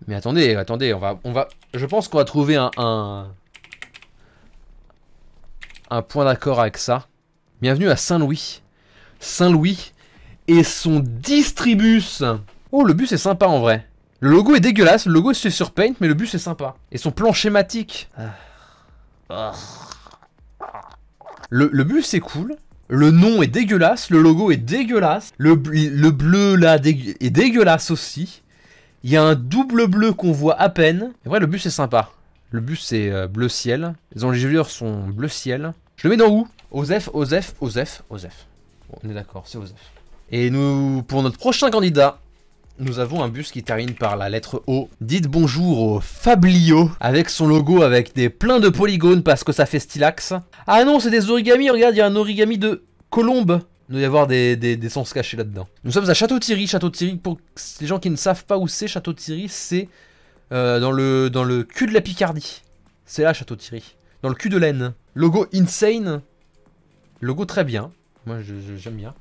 Mais attendez, attendez, on va... Je pense qu'on va trouver un point d'accord avec ça. Bienvenue à Saint-Louis. Saint-Louis et son distribus. Oh, le bus est sympa en vrai. Le logo est dégueulasse, le logo est sur Paint, mais le bus est sympa. Et son plan schématique. Le bus est cool. Le nom est dégueulasse, le logo est dégueulasse. Le bleu là est dégueulasse aussi. Il y a un double bleu qu'on voit à peine. Et vrai, le bus est sympa. Le bus c'est bleu ciel. Les enjoliveurs sont bleu ciel. Je le mets dans où? Osef. Bon, on est d'accord, c'est Osef. Et nous, pour notre prochain candidat, nous avons un bus qui termine par la lettre O. Dites bonjour au Fablio, avec son logo avec plein de polygones parce que ça fait stylax. Ah non, c'est des origamis, regarde, il y a un origami de colombe. Il doit y avoir des sens cachés là-dedans. Nous sommes à Château-Thierry. Château-Thierry, pour les gens qui ne savent pas où c'est, Château-Thierry, c'est dans le cul de la Picardie. C'est là, Château-Thierry. Dans le cul de l'Aisne. Logo insane. Logo très bien. Moi, j'aime bien.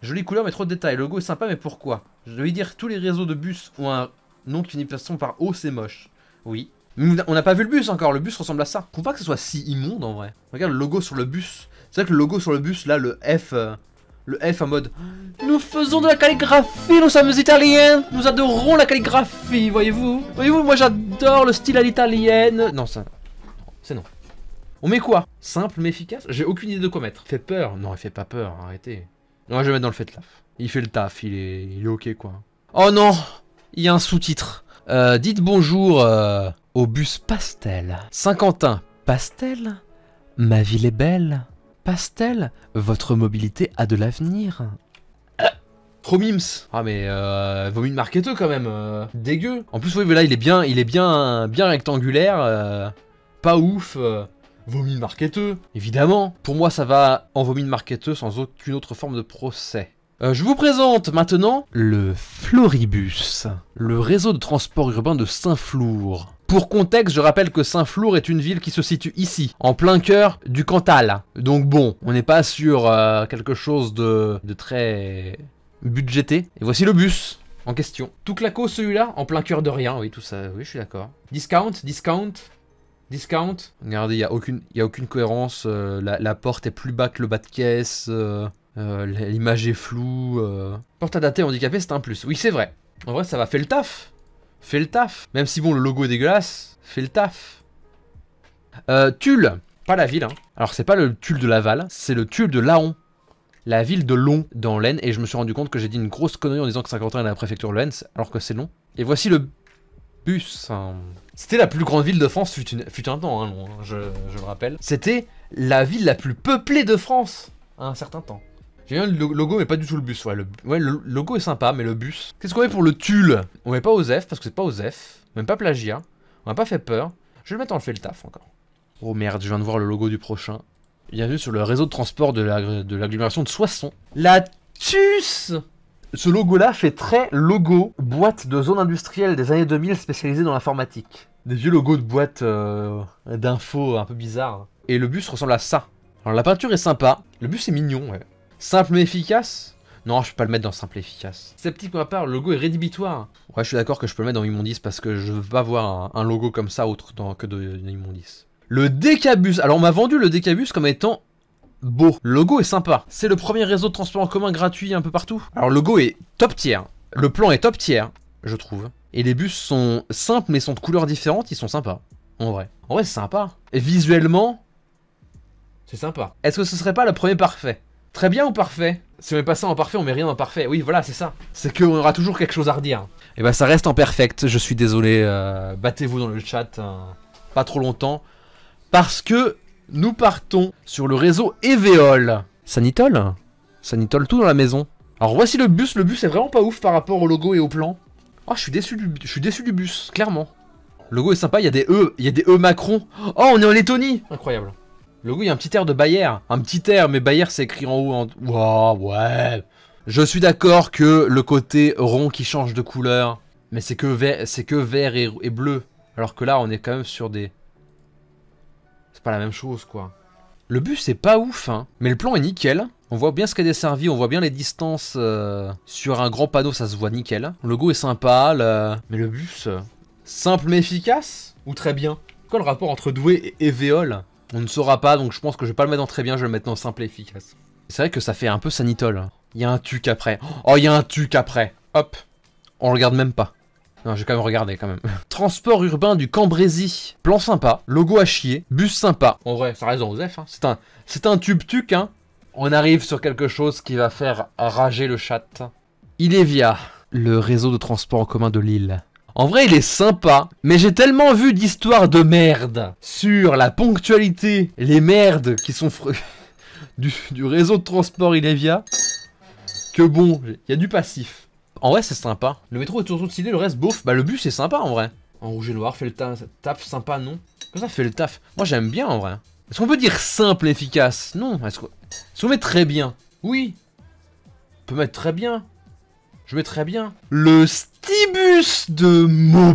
Jolie couleur, mais trop de détails. Le logo est sympa, mais pourquoi? Je devais dire tous les réseaux de bus ont un nom qui finit de toute façon par O, c'est moche. Oui. Mais on n'a pas vu le bus encore. Le bus ressemble à ça. Je trouve pas que ce soit si immonde en vrai. Regarde le logo sur le bus. C'est vrai que le logo sur le bus, là, le F en mode nous faisons de la calligraphie, nous sommes italiens, nous adorons la calligraphie, voyez-vous. Voyez-vous, moi j'adore le style à l'italienne. Non, ça. C'est non. On met quoi? Simple mais efficace? J'ai aucune idée de quoi mettre. Fait peur? Non, il fait pas peur, arrêtez. Non, je vais mettre dans le fait taf. Il fait le taf, il est ok quoi. Oh non! Il y a un sous-titre. Dites bonjour au bus Pastel. Saint-Quentin. Pastel? Ma ville est belle. Pastel, votre mobilité a de l'avenir. Trop mims. Ah mais vaut mieux marqueteux quand même. Dégueu. En plus, oui, là il est bien rectangulaire. Pas ouf. Vomi de marqueteux, évidemment. Pour moi, ça va en vomi de marqueteux sans aucune autre forme de procès. Je vous présente maintenant le Floribus, le réseau de transport urbain de Saint-Flour. Pour contexte, je rappelle que Saint-Flour est une ville qui se situe ici, en plein cœur du Cantal. Donc bon, on n'est pas sur quelque chose de très budgété. Et voici le bus en question. Tout claco celui-là, en plein cœur de rien, oui, tout ça, oui, je suis d'accord. Discount. Regardez, il y a aucune cohérence. La porte est plus bas que le bas de caisse. L'image est floue. Porte adaptée handicapé, c'est un plus. Oui, c'est vrai. En vrai, ça va. Fait le taf. Même si bon, le logo est dégueulasse. Fait le taf. Tulle. Pas la ville. Hein. Alors, c'est pas le Tulle de Laval. C'est le Tulle de Laon. La ville de Long dans l'Aisne. Et je me suis rendu compte que j'ai dit une grosse connerie en disant que Saint-Quentin est la préfecture de l'Aisne. Alors que c'est long. Et voici le bus. C'était la plus grande ville de France fut un temps, hein, non, je le rappelle. C'était la ville la plus peuplée de France à un certain temps. J'ai bien le logo mais pas du tout le bus. Ouais, le logo est sympa mais le bus... Qu'est-ce qu'on met pour le Tulle? On met pas Osef parce que c'est pas Osef. Même pas plagiat. On m'a pas fait peur. Je vais le mettre en fait le taf encore. Oh merde, je viens de voir le logo du prochain. Bienvenue sur le réseau de transport de l'agglomération de Soissons. La TUS. Ce logo-là fait très logo boîte de zone industrielle des années 2000 spécialisée dans l'informatique. Des vieux logos de boîtes d'infos un peu bizarres. Et le bus ressemble à ça. Alors la peinture est sympa, le bus est mignon, ouais. Simple mais efficace? Non, je peux pas le mettre dans simple et efficace. Sceptique pour ma part, le logo est rédhibitoire. Ouais, je suis d'accord que je peux le mettre dans immondice parce que je veux pas voir un logo comme ça autre que de immondice. Le Décabus. Alors on m'a vendu le Décabus comme étant... beau. Le logo est sympa. C'est le premier réseau de transport en commun gratuit un peu partout. Alors le logo est top tier. Le plan est top tier, je trouve. Et les bus sont simples mais sont de couleurs différentes, ils sont sympas. En vrai. En vrai c'est sympa. Et visuellement, c'est sympa. Est-ce que ce serait pas le premier parfait? Très bien ou parfait? Si on met pas ça en parfait, on met rien en parfait. Oui voilà, c'est ça. C'est qu'on aura toujours quelque chose à redire. Et bah ça reste en perfect, je suis désolé. Battez-vous dans le chat, pas trop longtemps. Parce que... nous partons sur le réseau Eveol. Sanitol? Sanitol tout dans la maison. Alors voici le bus est vraiment pas ouf par rapport au logo et au plan. Oh, je suis déçu du bus, clairement. Le logo est sympa, il y a des E Macron. Oh, on est en Lettonie. Incroyable. Le logo, il y a un petit air de Bayer. Un petit air, mais Bayer c'est écrit en haut. Wow, ouais. Je suis d'accord que le côté rond qui change de couleur, mais c'est que vert et bleu. Alors que là, on est quand même sur des... c'est pas la même chose, quoi. Le bus, c'est pas ouf, hein. Mais le plan est nickel. On voit bien ce qu'est desservi, on voit bien les distances sur un grand panneau, ça se voit nickel. Le logo est sympa, mais le bus... Simple mais efficace? Ou très bien? Quoi le rapport entre doué et véole? On ne saura pas, donc je pense que je vais pas le mettre dans très bien, je vais le mettre dans simple et efficace. C'est vrai que ça fait un peu sanitol. Il y a un tuc après. Oh, il y a un tuc après. Hop. On regarde même pas. Non, je vais quand même regarder quand même. Transport urbain du Cambrésis. Plan sympa. Logo à chier. Bus sympa. En vrai, ça reste dans Osef. Hein. C'est un tube tuc. Hein. On arrive sur quelque chose qui va faire rager le chat. Ilévia. Le réseau de transport en commun de Lille. En vrai, il est sympa, mais j'ai tellement vu d'histoires de merde sur la ponctualité, les merdes qui sont du réseau de transport Ilévia, que bon, il y a du passif. En vrai, c'est sympa. Le métro est toujours stylé, le reste, bof. Bah, le bus, c'est sympa, en vrai. En rouge et noir, fait le taf sympa, non? Comme ça, fait le taf. Moi, j'aime bien, en vrai. Est-ce qu'on peut dire simple et efficace? Non. Est-ce qu'on met très bien? Oui. On peut mettre très bien. Je mets très bien. Le Stibus de Maubeuge,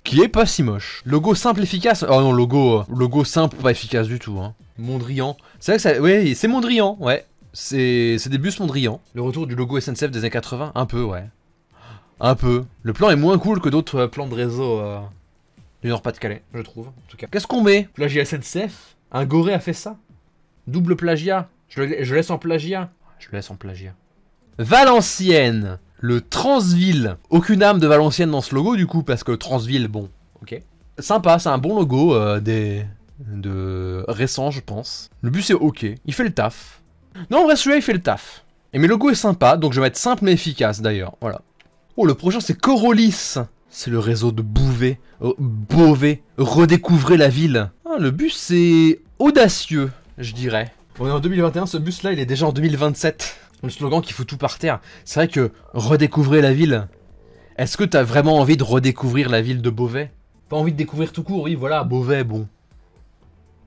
qui est pas si moche. Logo simple, efficace. Oh non, logo simple, pas efficace du tout. Hein. Mondrian. C'est vrai que ça... Oui, c'est Mondrian, ouais. C'est des bus Mondrian. Le retour du logo SNCF des années 80, un peu, ouais. Un peu. Le plan est moins cool que d'autres plans de réseau du Nord-Pas-de-Calais, je trouve, en tout cas. Qu'est-ce qu'on met? Plagiat SNCF? Un Goré a fait ça? Double plagiat? Je laisse en plagiat? Je le laisse en plagiat. Valenciennes, le Transville. Aucune âme de Valenciennes dans ce logo du coup, parce que Transville, bon, ok. Sympa, c'est un bon logo récent, je pense. Le bus est ok, il fait le taf. Non, en vrai, celui-là, il fait le taf. Et mes logos est sympa, donc je vais mettre simple mais efficace d'ailleurs, voilà. Oh, le prochain, c'est Corolis. C'est le réseau de Beauvais. Redécouvrez la ville. Ah, le bus, c'est audacieux, je dirais. On est en 2021, ce bus-là, il est déjà en 2027. Le slogan qui fout tout par terre. C'est vrai que redécouvrir la ville. Est-ce que t'as vraiment envie de redécouvrir la ville de Beauvais? Pas envie de découvrir tout court, oui, voilà, Beauvais, bon.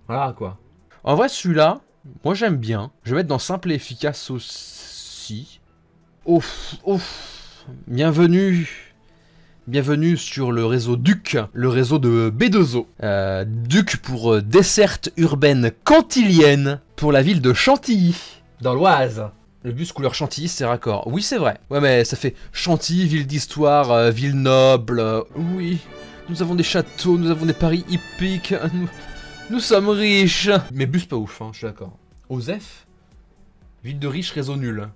Voilà, quoi. En vrai, celui-là, moi j'aime bien. Je vais mettre dans simple et efficace aussi. Ouf. Bienvenue sur le réseau DUC, le réseau de B2O. DUC pour desserte urbaine cantilienne pour la ville de Chantilly, dans l'Oise. Le bus couleur Chantilly, c'est raccord. Oui, c'est vrai. Ouais, mais ça fait Chantilly, ville d'histoire, ville noble. Oui, nous avons des châteaux, nous avons des paris hippiques. Nous sommes riches. Mais bus pas ouf, hein, je suis d'accord. Osef, ville de riches, réseau nul.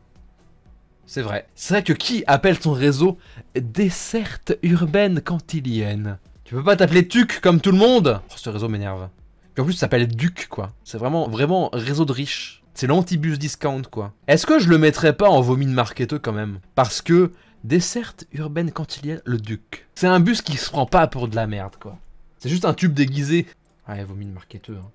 C'est vrai. C'est vrai que qui appelle son réseau desserte urbaine cantilienne? Tu peux pas t'appeler TUC comme tout le monde? Oh, ce réseau m'énerve. Puis en plus, ça s'appelle DUC, quoi. C'est vraiment réseau de riches. C'est l'antibus discount, quoi. Est-ce que je le mettrais pas en vomi de marketeux, quand même? Parce que desserte urbaine cantilienne, le DUC. C'est un bus qui se prend pas pour de la merde, quoi. C'est juste un tube déguisé. Ouais, vomi de marketeux, hein.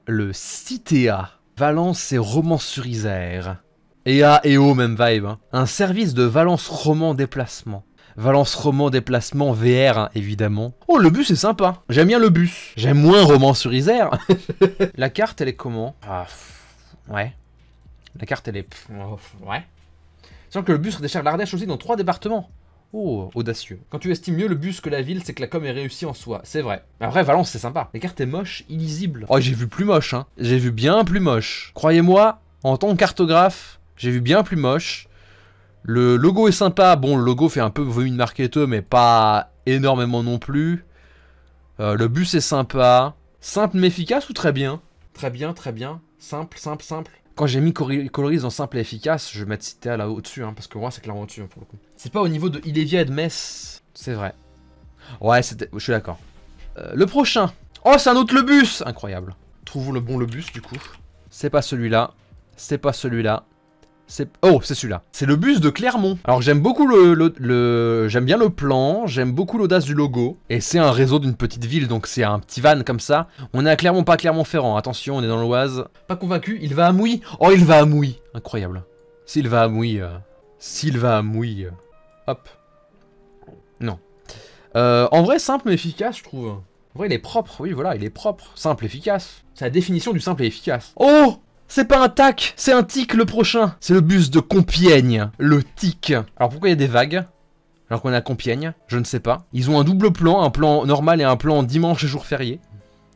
Le Citéa. Valence et Romans-sur-Isère. EA et O, même vibe. Hein. Un service de Valence Roman Déplacement. Valence Roman Déplacement VR, hein, évidemment. Oh, le bus est sympa. J'aime bien le bus. J'aime moins Romans-sur-Isère. La carte, elle est comment? Ah, ouais. La carte, elle est... ouais. Sachant que le bus redécharge l'Ardèche aussi dans 3 départements. Oh, audacieux. Quand tu estimes mieux le bus que la ville, c'est que la com est réussie en soi. C'est vrai. Mais après, Valence, c'est sympa. La carte est moche, illisible. Oh, j'ai vu plus moche, hein. J'ai vu bien plus moche. Croyez-moi, en tant que cartographe, j'ai vu bien plus moche. Le logo est sympa. Bon, le logo fait un peu vomi de marketeux, mais pas énormément non plus. Le bus est sympa. Simple mais efficace ou très bien? Très bien, très bien. Simple, simple, simple. Quand j'ai mis Coloris dans simple et efficace, je vais mettre Citéa là au-dessus, hein, parce que moi c'est clairement au-dessus, hein, pour le coup. C'est pas au niveau de Ilévia et de Metz. C'est vrai. Ouais, je suis d'accord. Le prochain. Oh, c'est un autre le bus. Incroyable. Trouvons le bon le bus, du coup. C'est pas celui-là. C'est pas celui-là. Oh, c'est celui-là. C'est le bus de Clermont. Alors j'aime beaucoup j'aime bien le plan, j'aime beaucoup l'audace du logo. Et c'est un réseau d'une petite ville, donc c'est un petit van comme ça. On est à Clermont, pas Clermont-Ferrand. Attention, on est dans l'Oise. Pas convaincu, il va à Mouilly. Oh, il va à Mouilly. Incroyable. S'il va à Mouilly. Hop. Non. En vrai, simple mais efficace, je trouve. En vrai, il est propre. Oui, voilà, il est propre. Simple, efficace. C'est la définition du simple et efficace. Oh! C'est pas un tac, c'est un tic le prochain. C'est le bus de Compiègne, le tic. Alors pourquoi il y a des vagues alors qu'on est à Compiègne? Je ne sais pas. Ils ont un double plan, un plan normal et un plan dimanche et jour férié.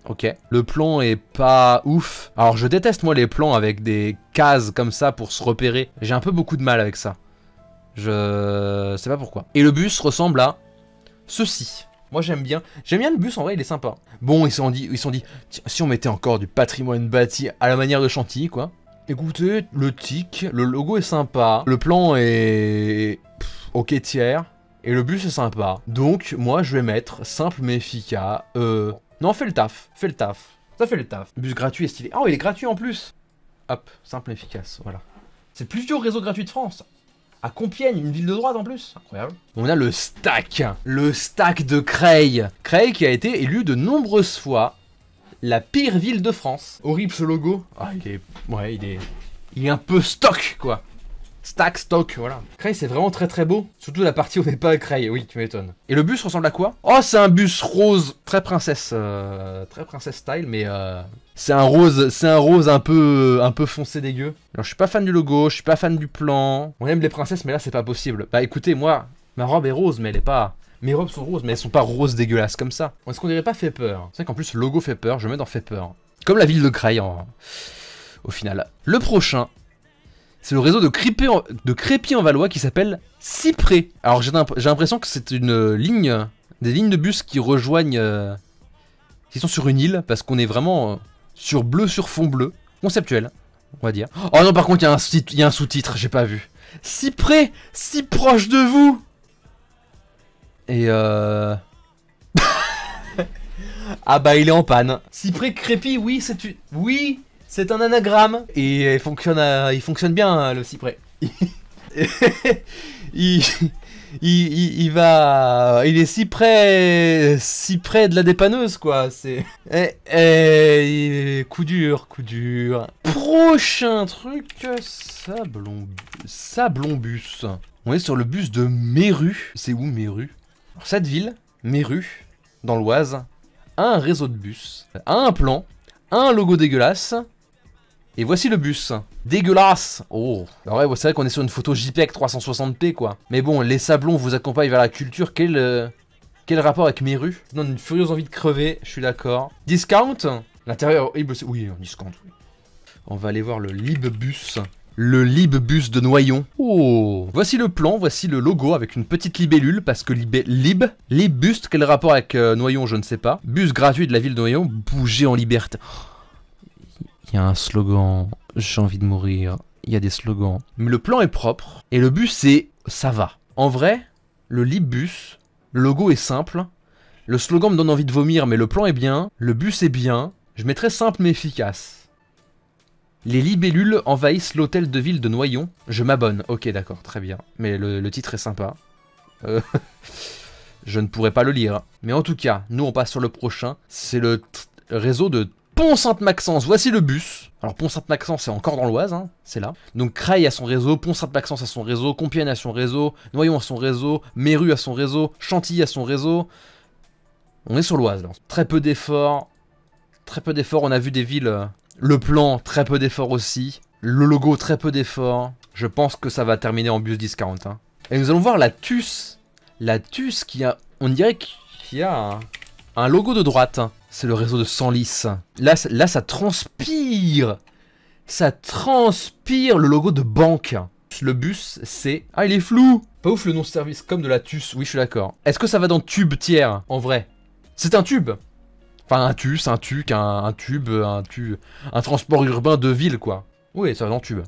Ok. Le plan est pas ouf. Alors je déteste moi les plans avec des cases comme ça pour se repérer. J'ai un peu beaucoup de mal avec ça. Je sais pas pourquoi. Et le bus ressemble à ceci. Moi j'aime bien le bus, en vrai il est sympa. Bon, ils se sont dit, tiens, si on mettait encore du patrimoine bâti à la manière de Chantilly, quoi. Écoutez, le tic, le logo est sympa, le plan est ok tiers, et le bus est sympa. Donc moi je vais mettre simple mais efficace. Non, fais le taf, ça fait le taf. Le bus gratuit et stylé. Oh, il est gratuit en plus. Hop, simple et efficace, voilà. C'est le plus vieux réseau gratuit de France. À Compiègne, une ville de droite en plus. Incroyable. On a le stack de Creil. Creil qui a été élu de nombreuses fois la pire ville de France. Horrible ce logo. Ah, il est un peu stock, quoi. Stack, stock, voilà. Creil, c'est vraiment très très beau. Surtout la partie où on n'est pas à Creil, oui, tu m'étonnes. Et le bus ressemble à quoi? Oh, c'est un bus rose. Très princesse style, mais c'est un rose un peu foncé dégueu. Alors, je suis pas fan du logo, je suis pas fan du plan. On aime les princesses, mais là, c'est pas possible. Bah, écoutez, moi, ma robe est rose, mais elle est pas... Mes robes sont roses, mais elles sont pas roses dégueulasses comme ça. Est-ce qu'on dirait pas fait peur? C'est vrai qu'en plus, le logo fait peur, je mets dans fait peur. Comme la ville de Creil, au final. Le prochain... c'est le réseau de Crépy-en-Valois qui s'appelle Cyprès. Alors j'ai l'impression que c'est une ligne, des lignes de bus qui rejoignent, qui sont sur une île, parce qu'on est vraiment sur bleu sur fond bleu, conceptuel, on va dire. Oh non, par contre il y a un sous-titre, j'ai pas vu. Cyprès, si proche de vous. Et ah bah il est en panne. Cyprès Crépy, oui c'est une... oui. C'est un anagramme et il fonctionne bien le cyprès. il est si près de la dépanneuse quoi. C'est coup dur. Prochain truc, Sablon-Bus. On est sur le bus de Méru. C'est où Méru? Cette ville, Méru, dans l'Oise, a un réseau de bus, a un plan, a un logo dégueulasse. Et voici le bus. Dégueulasse. Oh. Alors ouais, c'est vrai qu'on est sur une photo JPEG 360p quoi. Mais bon, les sablons vous accompagnent vers la culture. Quel rapport avec Méru? Ça donne une furieuse envie de crever, je suis d'accord. Discount. L'intérieur, oui, en discount. Oui. On va aller voir le Libbus. Le Libbus de Noyon. Oh. Voici le plan, voici le logo avec une petite libellule. Parce que Libbus, quel rapport avec Noyon, je ne sais pas. Bus gratuit de la ville de Noyon. Bouger en liberté. Il y a un slogan, j'ai envie de mourir, il y a des slogans. Mais le plan est propre, et le bus c'est, ça va. En vrai, le Libbus, le logo est simple, le slogan me donne envie de vomir, mais le plan est bien, le bus est bien, je mettrais simple mais efficace. Les libellules envahissent l'hôtel de ville de Noyon, je m'abonne, ok d'accord, très bien, mais le titre est sympa. Je ne pourrais pas le lire. Mais en tout cas, nous on passe sur le prochain, c'est le réseau de Pont-Sainte-Maxence, voici le bus. Alors Pont-Sainte-Maxence c'est encore dans l'Oise, hein, c'est là. Donc Creil a son réseau, Pont-Sainte-Maxence a son réseau, Compiègne a son réseau, Noyon a son réseau, Méru a son réseau, Chantilly a son réseau. On est sur l'Oise là. Très peu d'efforts, on a vu des villes. Le plan, très peu d'efforts aussi. Le logo, très peu d'efforts. Je pense que ça va terminer en bus discount. Hein. Et nous allons voir la TUS. La TUS qui a, on dirait qu'il y a un logo de droite. C'est le réseau de Senlis. Là, ça transpire. Ça transpire le logo de banque. Le bus, c'est... Ah, il est flou. Pas ouf le nom de service, comme de la TUS. Oui, je suis d'accord. Est-ce que ça va dans tube tiers, en vrai? C'est un tube. Enfin, un TUS, un TUC, un tube, un transport urbain de ville, quoi. Oui, ça va dans tube.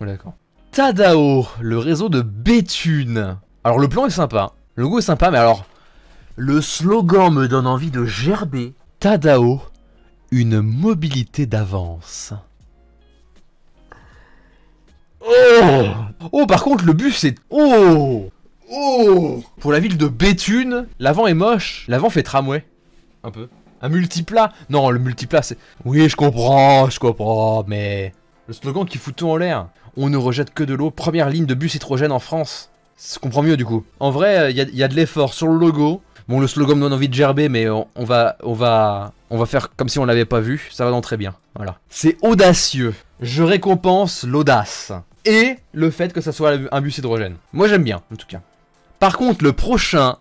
Oui, d'accord. Tadao, le réseau de Béthune. Alors, le plan est sympa. Le logo est sympa, mais alors... Le slogan me donne envie de gerber. Tadao, une mobilité d'avance. Oh! Oh, par contre, le bus est... Oh! Oh! Pour la ville de Béthune, l'avant est moche. L'avant fait tramway. Un peu. Un multiplat. Non, le multiplat, c'est... Oui, je comprends, mais... Le slogan qui fout tout en l'air. On ne rejette que de l'eau. Première ligne de bus hydrogène en France. Je comprends mieux, du coup. En vrai, il y a de l'effort sur le logo. Bon, le slogan me donne envie de gerber, mais on va faire comme si on l'avait pas vu. Ça va dans très bien. Voilà. C'est audacieux. Je récompense l'audace. Et le fait que ça soit un bus hydrogène. Moi, j'aime bien, en tout cas. Par contre, le prochain,